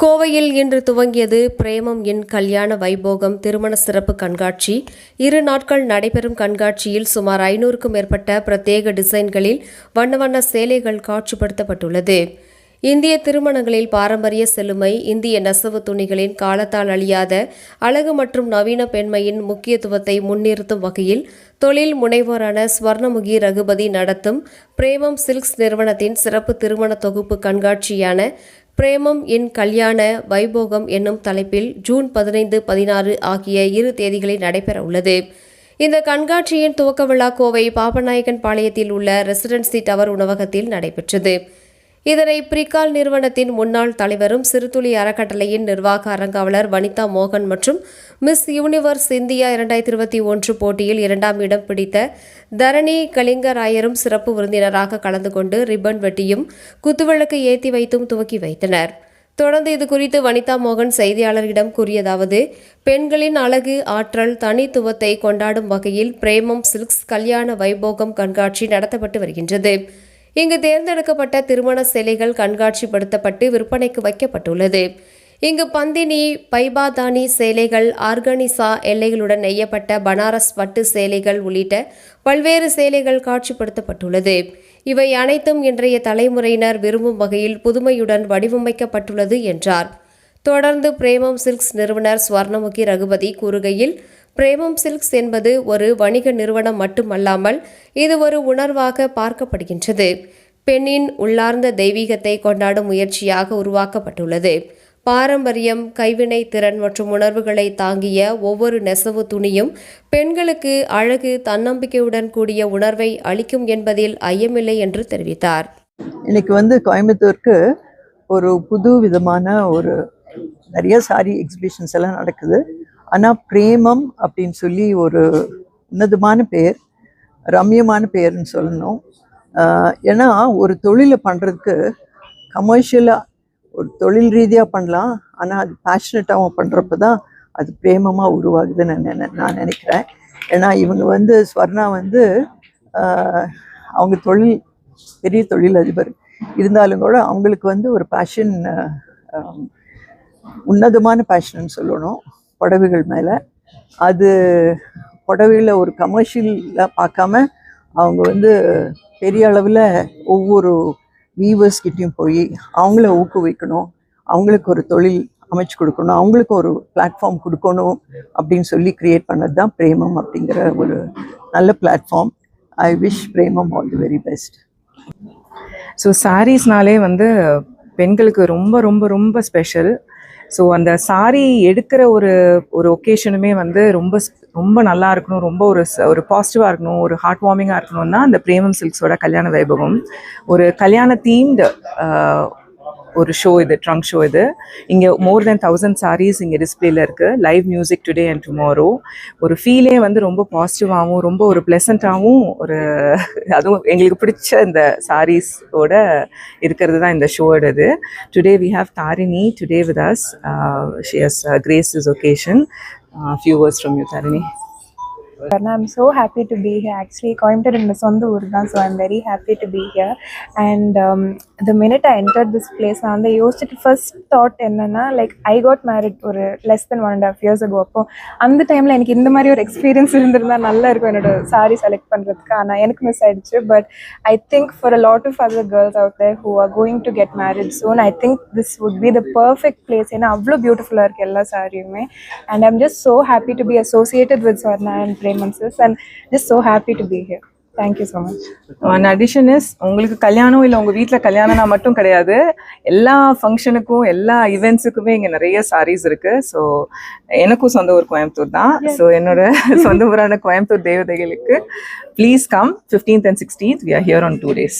கோவையில் இன்று துவங்கியது பிரேமம் என் கல்யாண வைபோகம் திருமண சிறப்பு கண்காட்சி. 2 நாட்கள் நடைபெறும் கண்காட்சியில் சுமார் 500க்கும் மேற்பட்ட பிரத்யேக டிசைன்களில் வண்ண வண்ண சேலைகள் காட்சிப்படுத்தப்பட்டுள்ளது. இந்திய திருமணங்களில் பாரம்பரிய செழுமை, இந்திய நெசவு துணிகளின் காலத்தால் அழியாத அழகு மற்றும் நவீன பெண்மையின் முக்கியத்துவத்தை முன்னிறுத்தும் வகையில் தொழில் முனைவோரான ஸ்வர்ணமுகி ரகுபதி நடத்தும் பிரேமம் சில்க்ஸ் நிறுவனத்தின் சிறப்பு திருமண தொகுப்பு கண்காட்சியான பிரேமம் என் கல்யாண வைபோகம் என்னும் தலைப்பில் ஜூன் 15, 16 ஆகிய 2 தேதிகளில் நடைபெற உள்ளது. இந்த கண்காட்சியின் துவக்க விழா கோவை பாப்பநாயக்கன் பாளையத்தில் உள்ள ரெசிடென்சி டவர் உணவகத்தில் நடைபெற்றது. இதனை பிரிகால் நிறுவனத்தின் முன்னாள் தலைவரும் சிறுதுளி அறக்கட்டளையின் நிர்வாக அரங்காவலர் வனிதா மோகன் மற்றும் மிஸ் யூனிவர்ஸ் இந்தியா 2021 போட்டியில் 2ஆம் இடம் பிடித்த தரணி கலிங்கராயரும் சிறப்பு விருந்தினராக கலந்து கொண்டு ரிப்பன் வெட்டியும் குத்துவிளக்கு ஏற்றி வைத்தும் துவக்கி வைத்தனர். தொடர்ந்து இதுகுறித்து வனிதா மோகன் செய்தியாளர்களிடம் கூறியதாவது, பெண்களின் அழகு, ஆற்றல், தனித்துவத்தை கொண்டாடும் வகையில் பிரேமம் சில்க்ஸ் கல்யாண வைபோகம் கண்காட்சி நடத்தப்பட்டு வருகின்றது. இங்கு தேர்ந்தெடுக்கப்பட்ட திருமண சேலைகள் கண்காட்சிப்படுத்தப்பட்டு விற்பனைக்கு வைக்கப்பட்டுள்ளது. இங்கு பந்தினி, பைபாதானி சேலைகள், ஆர்கனிசா எல்லைகளுடன் நெய்யப்பட்ட பனாரஸ் பட்டு சேலைகள் உள்ளிட்ட பல்வேறு சேலைகள் காட்சிப்படுத்தப்பட்டுள்ளது. இவை அனைத்தும் இன்றைய தலைமுறையினர் விரும்பும் வகையில் புதுமையுடன் வடிவமைக்கப்பட்டுள்ளது என்றார். தொடர்ந்து பிரேமம் சில்க்ஸ் நிறுவனர் ஸ்வர்ணமுகி ரகுபதி கூறுகையில், பிரேமம் சில்க்ஸ் என்பது ஒரு வணிக நிறுவனம் மட்டுமல்லாமல் இது ஒரு உணர்வாக பார்க்கப்படுகின்றது. பெண்ணின் உள்ளார்ந்த தெய்வீகத்தை கொண்டாடும் முயற்சியாக உருவாக்கப்பட்டுள்ளது. பாரம்பரியம், கைவினை திறன் மற்றும் உணர்வுகளை தாங்கிய ஒவ்வொரு நெசவு துணியும் பெண்களுக்கு அழகு, தன்னம்பிக்கையுடன் கூடிய உணர்வை அளிக்கும் என்பதில் ஐயமில்லை என்று தெரிவித்தார். இன்னைக்கு கோயம்புத்தூருக்கு ஒரு புது விதமான நிறைய சாரி எக்ஸிபிஷன்ஸ் எல்லாம் நடக்குது. ஆனால் பிரேமம் அப்படின்னு சொல்லி ஒரு உன்னதமான பெயர், ரம்யமான பெயர்னு சொல்லணும். ஏன்னா ஒரு தொழிலை பண்ணுறதுக்கு கமர்ஷியலாக ஒரு தொழில் ரீதியாக பண்ணலாம், ஆனால் அது பேஷனட்டாகவும் பண்ணுறப்ப தான் அது பிரேமமாக உருவாகுதுன்னு நான் நினைக்கிறேன். ஏன்னா இவங்க ஸ்வர்ணா அவங்க பெரிய தொழில் அதிபர் இருந்தாலும் கூட அவங்களுக்கு ஒரு பேஷன், உன்னதமான பேஷன்னு சொல்லணும் புடவைகள் மேலே. அது புடவையில் ஒரு கமர்ஷியலாக பார்க்காம அவங்க பெரிய அளவில் ஒவ்வொரு வீவர்ஸ்கிட்டையும் போய் அவங்கள ஊக்குவிக்கணும், அவங்களுக்கு ஒரு தொழில் அமைச்சு கொடுக்கணும், அவங்களுக்கு ஒரு பிளாட்ஃபார்ம் கொடுக்கணும் அப்படின்னு சொல்லி கிரியேட் பண்ணது தான் பிரேமம் அப்படிங்கிற ஒரு நல்ல platform. I wish Premam all the very best. So சாரீஸ்னாலே பெண்களுக்கு ரொம்ப ரொம்ப ரொம்ப ஸ்பெஷல். ஸோ அந்த சாரீ எடுக்கிற ஒரு ஒகேஷனுமே ரொம்ப ரொம்ப நல்லா இருக்கணும், ரொம்ப ஒரு பாசிட்டிவாக இருக்கணும், ஒரு ஹார்ட் வார்மிங்காக இருக்கணும்னா அந்த பிரேமம் சில்க்ஸோட கல்யாண வைபவம் ஒரு கல்யாண தீம்டு ஒரு ஷோ, இது ட்ரங்க் ஷோ. இது இங்கே மோர் தென் 1000 சாரீஸ் இங்கே டிஸ்பிளேல இருக்குது. Live music today and tomorrow. ஒரு ஃபீலே ரொம்ப பாசிட்டிவாகவும் ரொம்ப ஒரு ப்ளசண்ட்டாகவும் அதுவும் எங்களுக்கு பிடிச்ச இந்த சாரீஸோட இருக்கிறது தான் இந்த ஷோட. இது today we have Tharini today with us. She has graced this occasion. Few words from you, Tarini. I'm so happy to be here. Actually, Coimbatore in Sonda Urda, so I'm very happy to be here. And the minute I entered this place, I used to first thought like I got married or less than 1.5 years ago. And the time like in the Mario experience saree select pandradhukku miss aiduchu. But I think for a lot of other girls out there who are going to get married soon, I think this would be the perfect place. Avlo beautiful irukku ella sariyume. And I'm just so happy to be associated with Swarna and and just so happy to be here. Thank you so much. One addition is உங்களுக்கு கல்யாணம் இல்லை உங்கள் வீட்டில் கல்யாணம்னா மட்டும் கிடையாது, எல்லா ஃபங்க்ஷனுக்கும் எல்லா ஈவெண்ட்ஸுக்குமே இங்கே நிறைய சாரீஸ் இருக்குது. ஸோ எனக்கும் சொந்த ஊர் கோயம்புத்தூர் தான். ஸோ என்னோட சொந்த ஊரான கோயம்புத்தூர் தேவதைகளுக்கு please come 15th and 16th. We are here on 2 days.